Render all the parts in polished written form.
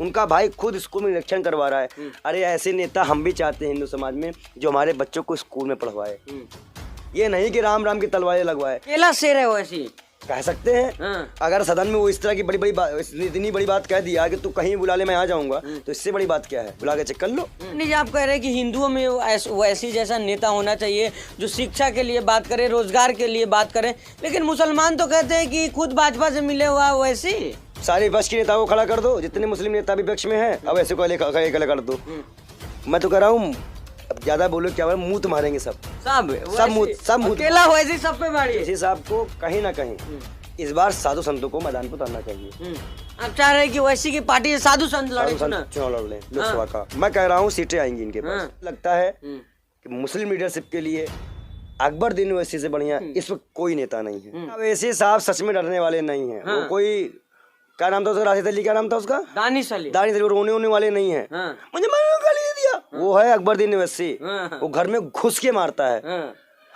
उनका भाई खुद स्कूल में निरीक्षण करवा रहा है। अरे ऐसे नेता हम भी चाहते हैं हिंदू समाज में, जो हमारे बच्चों को स्कूल में पढ़वाए। ये नहीं कि राम राम की तलवारें लगवाए। केला शेर है वैसी कह सकते हैं। अगर सदन में वो इस तरह की बड़ी बड़ी बात, इतनी बड़ी बात कह दिया कि तू कहीं बुला ले मैं आ जाऊंगा, तो इससे बड़ी बात क्या है? बुला के चेक कर लो। नहीं, आप कह रहे हैं कि हिंदुओं में वैसी जैसा नेता होना चाहिए जो शिक्षा के लिए बात करे, रोजगार के लिए बात करे, लेकिन मुसलमान तो कहते हैं कि खुद भाजपा से मिले हुआ वैसी। सारे विपक्ष के नेताओं को खड़ा कर दो, जितने मुस्लिम नेता विपक्ष में है, अब ऐसे को अलग कर दो। मैं तो कह रहा हूँ अब ज्यादा बोलो क्या, मुंह तो मारेंगे सब मुंह। केला वैसी सब पे मारिए। इसी साहब को कहीं ना कहीं इस बार साधु संतों को मैदान पर उतारना चाहिए। आप चाह रहे हैं कि वैसी की पार्टी से साधु संत चुनाव लड़ लें लोकसभा का। मैं कह रहा हूँ सीटें आएंगी इनके पास। लगता है कि मुस्लिम लीडरशिप के लिए अकबरदीन ओवैसी से बढ़िया इस वक्त कोई नेता नहीं है। ओवैसी साहब सच में डरने वाले नहीं है। वो कोई क्या नाम था उसका, राशिद अली क्या नाम था उसका, दानिश अली रोने होने वाले नहीं है। मुझे गाली दिया, वो है अकबरदीन ओवैसी। वो घर में घुस के मारता है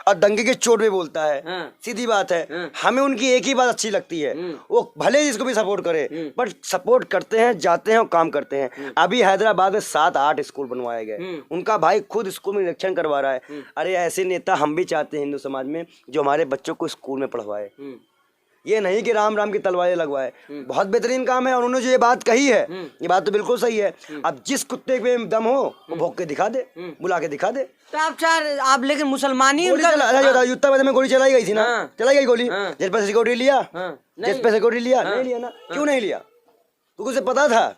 और दंगे के चोट में बोलता है। सीधी बात है। हमें उनकी एक ही बात अच्छी लगती है, वो भले जिसको भी सपोर्ट करे, बट सपोर्ट करते हैं, जाते हैं और काम करते हैं। अभी हैदराबाद में 7-8 स्कूल बनवाए गए। उनका भाई खुद स्कूल में निरीक्षण करवा रहा है। अरे ऐसे नेता हम भी चाहते हैं हिंदू समाज में, जो हमारे बच्चों को स्कूल में पढ़वाए। ये नहीं कि राम राम की तलवारें लगवाए। बहुत बेहतरीन काम है। और उन्होंने जो ये बात कही है, ये बात तो बिल्कुल सही है। अब जिस कुत्ते पे दम हो वो भोंक के दिखा दे, बुला के दिखा दे। तो आप लेकिन मुसलमानी युद्ध में गोली चलाई गई थी ना, चलाई गई गोली। जेल पर सिक्योरिटी लिया, जेल पर सिक्योरिटी लिया नहीं लिया ना? क्यों नहीं लिया? क्योंकि उसे पता था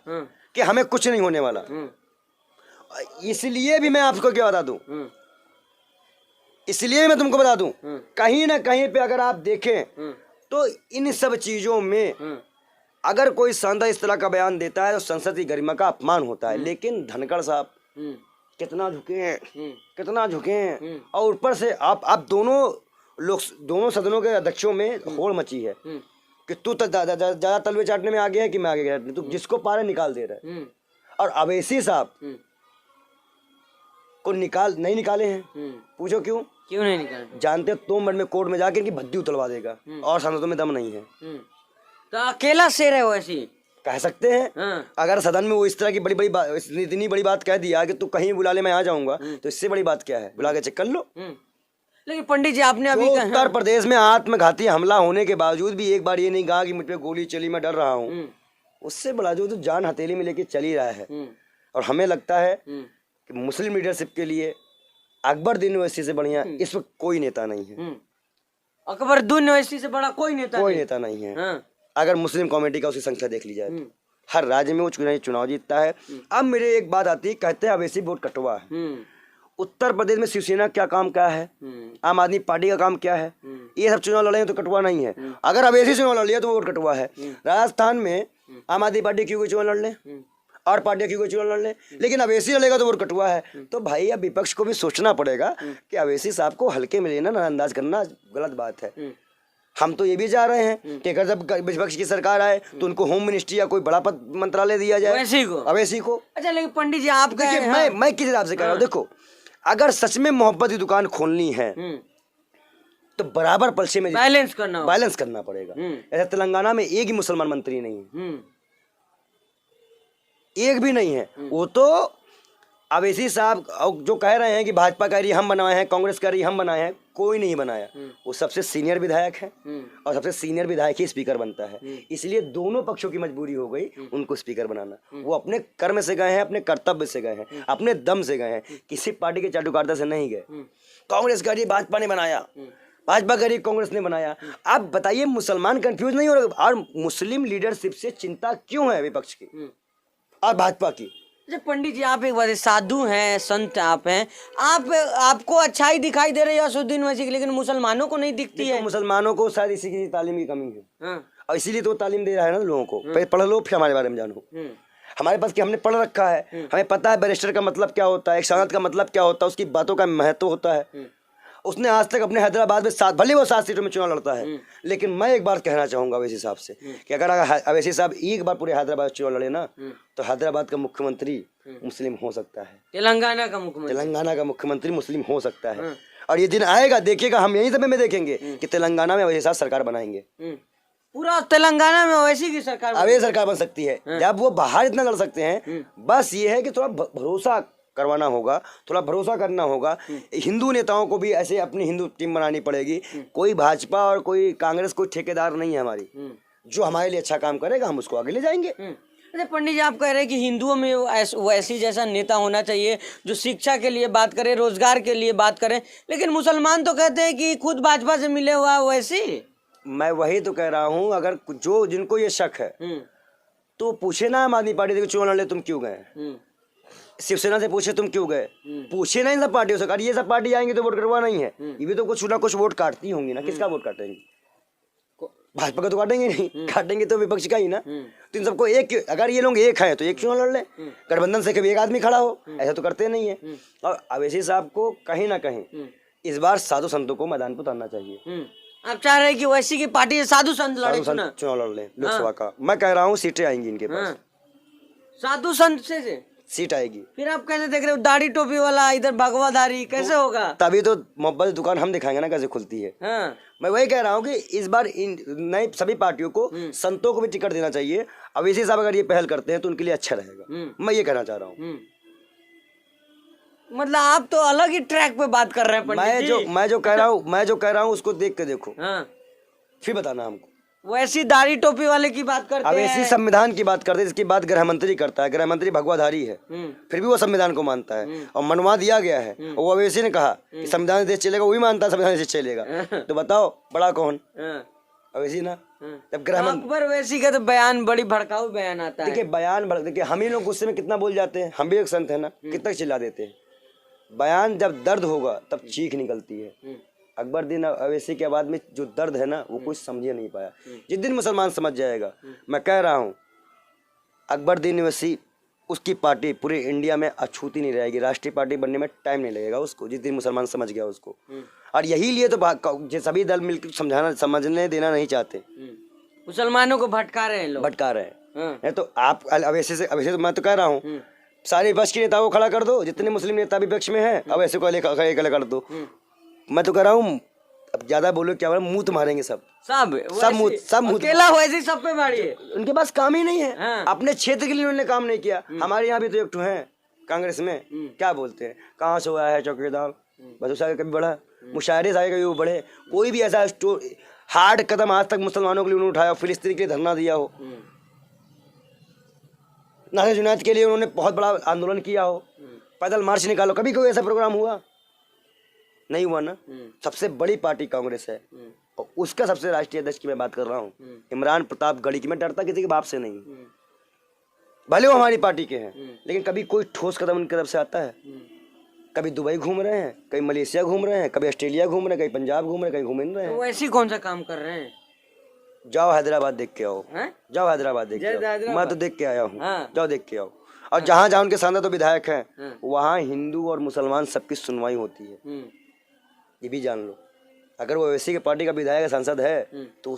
कि हमें कुछ नहीं होने वाला। इसलिए भी मैं आपको क्या बता दूं, इसलिए मैं तुमको बता दूं, कहीं ना कहीं पे अगर आप देखें तो इन सब चीजों में अगर कोई सांदा इस तरह का बयान देता है तो संसद की गरिमा का अपमान होता है। लेकिन धनखड़ साहब कितना झुके हैं, कितना झुके हैं। और ऊपर से आप दोनों सदनों के अध्यक्षों में होड़ मची है कि तू ज्यादा तलवे चाटने में आगे है कि मैं आगे गया, तू जिसको पारे निकाल दे रहा है। और अवैसी साहब को नहीं निकाले हैं। पूछो क्यों नहीं निकाले? जानते तो में कोर्ट में जाकर इनकी भद्दी उतरवा देगा। और सांसदों में दम नहीं है। तो अकेला शेर है वैसी कह सकते हैं। अगर सदन में वो इस तरह की बड़ी बड़ी बात, इतनी बड़ी बात कह दिया कि तू कहीं बुला ले मैं आ जाऊंगा, तो इससे बड़ी बात क्या है? बुला के चेक कर लो। लेकिन पंडित जी आपने अभी उत्तर प्रदेश में आत्मघाती हमला होने के बावजूद भी एक बार ये नहीं कहा कि मुझ पे गोली चली मैं डर रहा हूँ। उससे बड़ा जो जान हथेली में लेके चल ही रहा है। और हमें लगता है कि मुस्लिम लीडरशिप के लिए अकबरदीन ओवैसी से बढ़िया इस वक्त कोई नेता नहीं है। अकबरदीन ओवैसी से बड़ा कोई नेता नहीं है। अगर मुस्लिम कम्युनिटी का उसकी संख्या देख ली जाए तो हर राज्य में वो चुनाव जीतता है। अब मेरे एक बात आती है, कहते हैं ओवैसी वोट कटवा है। उत्तर प्रदेश में शिवसेना क्या काम क्या है, आम आदमी पार्टी का काम क्या है? ये सब चुनाव लड़े तो कटवा नहीं है। अगर ओवैसी चुनाव लड़ लिया तो वोट कटवा है। राजस्थान में आम आदमी पार्टी क्यों चुनाव लड़ ले और पार्टियां क्यों चुनाव लड़ ले, लेकिन अवैसी लड़ेगा तो वोट कटवा है। तो भाई अब विपक्ष को भी सोचना पड़ेगा कि अवैसी साहब को हल्के में लेना, नजरअंदाज करना गलत बात है। हम तो ये भी चाह रहे हैं कि अगर जब विपक्ष की सरकार आए तो उनको होम मिनिस्ट्री या कोई बड़ा पद मंत्रालय दिया जाए अवैसी को। अच्छा लेकिन पंडित जी आप मैं किस हिसाब से कह रहा हूँ, देखो अगर सच में मोहब्बत की दुकान खोलनी है तो बराबर पलछे में बैलेंस करना पड़ेगा। ऐसा तेलंगाना में एक ही मुसलमान मंत्री नहीं है, एक भी नहीं है। वो तो अवैसी साहब जो कह रहे हैं कि भाजपा कह रही हम बनाए हैं, कांग्रेस कह रही हम बनाए हैं, कोई नहीं बनाया। वो सबसे सीनियर विधायक है और सबसे सीनियर विधायक ही स्पीकर बनता है। इसलिए दोनों पक्षों की मजबूरी हो गई उनको स्पीकर बनाना। वो अपने कर्म से गए हैं, अपने कर्तव्य से गए हैं, अपने दम से गए हैं, किसी पार्टी के चाटुकारिता से नहीं गए। कांग्रेस कह रही भाजपा ने बनाया, भाजपा कह रही कांग्रेस ने बनाया। आप बताइए मुसलमान कंफ्यूज नहीं हो रहे? और मुस्लिम लीडरशिप से चिंता क्यों है विपक्ष की और भाजपा की? पंडित जी आप एक बात, साधु हैं, संत आप हैं, आपको अच्छाई दिखाई दे रही है असदुद्दीन ओवैसी की, लेकिन मुसलमानों को नहीं दिखती है। मुसलमानों को शायद इसी की तालीम की कमी है। और इसीलिए तो तालीम दे रहा है ना लोगों को, पढ़ लो फिर हमारे बारे में जानो। हमारे पास कि हमने पढ़ रखा है, हमें पता है बैरिस्टर का मतलब क्या होता है, एक सांसद का मतलब क्या होता है, उसकी बातों का महत्व होता है। उसने आज तक अपने हैदराबाद में भले वो 7 सीटों में चुनाव लड़ता है, लेकिन मैं एक बात कहना चाहूंगा अवैसी साहब से कि अगर अवैसी साहब एक बार पूरे हैदराबाद चुनाव लड़े ना तो हैदराबाद का मुख्यमंत्री मुस्लिम हो सकता है, तेलंगाना का मुख्यमंत्री मुस्लिम हो सकता है। और ये दिन आएगा, देखिएगा, हम यही समय में देखेंगे कि तेलंगाना में अवैसी साहब सरकार बनाएंगे। पूरा तेलंगाना में ओवैसी की सरकार अब ये सरकार बन सकती है जब वो बाहर इतना लड़ सकते हैं। बस ये है कि थोड़ा भरोसा करवाना होगा, थोड़ा भरोसा करना होगा। हिंदू नेताओं को भी ऐसे अपनी हिंदू टीम बनानी पड़ेगी। कोई भाजपा और कोई कांग्रेस कोई ठेकेदार नहीं है हमारी। जो हमारे लिए अच्छा काम करेगा हम उसको आगे ले जाएंगे। अच्छा पंडित जी, आप कह रहे हैं कि हिंदुओं में वैसी जैसा नेता होना चाहिए जो शिक्षा के लिए बात करे, रोजगार के लिए बात करे, लेकिन मुसलमान तो कहते हैं कि खुद भाजपा से मिले हुआ वैसी। मैं वही तो कह रहा हूँ, अगर जो जिनको ये शक है तो पूछे ना आम आदमी पार्टी से चुनाव लड़े तुम क्यों गए, शिवसेना से पूछे तुम क्यों गए, पूछे ना इन सब पार्टियों से। अगर ये सब पार्टी आएंगी तो वोट करवा नहीं है, ये भी तो कुछ ना कुछ वोट काटती होंगी ना। किसका वोट काटेंगी? भाजपा का तो काटेंगे नहीं, काटेंगे तो विपक्ष का ही ना। तो इन सबको एक, अगर ये लोग एक हैं तो एक चुनाव लड़ ले, गठबंधन से कभी एक आदमी खड़ा हो, ऐसा तो करते नहीं है। और अवैसी साहब को कहीं ना कहीं इस बार साधु संतों को मैदान पर उतारना चाहिए। आप चाह रहे हैं कि वैसी की पार्टी से साधु संत लड़े चुनाव लड़ ले लोकसभा का। मैं कह रहा हूँ सीटें आएंगी इनके पास, साधु संत से सीट आएगी। फिर आप कैसे देख रहे हो, दाढ़ी टोपी वाला इधर भगवाधारी कैसे होगा? तभी तो मोहब्बत दुकान हम दिखाएंगे ना कैसे खुलती है। मैं वही कह रहा हूँ कि इस बार इन नई सभी पार्टियों को संतों को भी टिकट देना चाहिए। अब इसी हिसाब अगर ये पहल करते हैं तो उनके लिए अच्छा रहेगा। मैं ये कहना चाह रहा हूँ। मतलब आप तो अलग ही ट्रैक पे बात कर रहे हैं पंडित जी। मैं जो कह रहा हूँ उसको देख के देखो, फिर बताना हमको। वैसी दाढ़ी टोपी वाले की बात करते हैं, अब ऐसी संविधान की बात करते हैं, इसकी बात गृह मंत्री करता है। गृह मंत्री भगवाधारी है, फिर भी वो संविधान को मानता है और मनवा दिया गया है। और वो अवैसी ने कहा कि संविधान देश चलेगा, वो भी मानता है संविधान देश चलेगा। तो बताओ बड़ा कौन? अवैसी ना। जब गृह मंत्री अवैसी का तो बयान बड़ी भड़काऊ बयान आता है। देखिए बयान, देखिए हम ही लोग गुस्से में कितना बोल जाते हैं, हम भी एक संत है ना, कितना चिल्ला देते हैं। बयान जब दर्द होगा तब चीख निकलती है। अकबरुद्दीन अवैसी के बाद में जो दर्द है ना वो कुछ समझ नहीं पाया। जिस दिन मुसलमान समझ जाएगा, मैं कह रहा हूँ अकबरुद्दीन अवैसी, उसकी पार्टी पूरे इंडिया में अछूती नहीं रहेगी। राष्ट्रीय पार्टी बनने में टाइम नहीं लगेगा उसको, जिस दिन मुसलमान समझ गया उसको। और यही लिए तो सभी दल मिलकर समझने देना नहीं चाहते। मुसलमानों को भटका रहे हैं लोग, भटका रहे हैं। तो आप अवैसी से मैं तो कह रहा हूँ सारे विपक्ष के नेताओं को खड़ा कर दो, जितने मुस्लिम नेता विपक्ष में हैं अवैसी को अलग कर दो। मैं तो कह रहा हूँ अब ज्यादा बोलो क्या, मुंह तो मारेंगे सब मुंह अकेला वैसे सब पे मारिए। उनके पास काम ही नहीं है। अपने क्षेत्र के लिए उन्होंने काम नहीं किया। हमारे यहाँ भी तो एक है कांग्रेस में, क्या बोलते हैं, कहाँ से हुआ है चौकीदार, बस उसका कभी बढ़ा, मुशायरे साहब कभी वो बढ़े। कोई भी ऐसा हार्ड कदम आज तक मुसलमानों के लिए उन्होंने उठाया, फिलिस्तीन के लिए धरना दिया हो, नारे जुनैद के लिए उन्होंने बहुत बड़ा आंदोलन किया हो, पैदल मार्च निकालो, कभी कोई ऐसा प्रोग्राम हुआ? नहीं हुआ ना। सबसे बड़ी पार्टी कांग्रेस है और उसका सबसे राष्ट्रीय अध्यक्ष की मैं बात कर रहा हूँ, इमरान प्रतापगढ़ी की। मैं डरता किसी के बाप से नहीं, भले वो हमारी पार्टी के हैं, लेकिन कभी कोई ठोस कदम उनकी तरफ से आता है? कभी दुबई घूम रहे हैं, कभी मलेशिया घूम रहे हैं, कभी ऑस्ट्रेलिया घूम रहे हैं, कभी पंजाब घूम रहे हैं, कहीं घूम नहीं रहे हैं। तो ऐसी कौन सा काम कर रहे हैं? जाओ हैदराबाद देख के आओ, जाओ हैदराबाद देख के आओ। मैं तो देख के आया हूँ, जाओ देख के आओ। और जहाँ जहाँ उनके सांसद तो विधायक हैं, वहाँ हिंदू और मुसलमान सबकी सुनवाई होती है, ये भी जान लो। अगर वो वैसी के पार्टी का विधायक सांसद है तो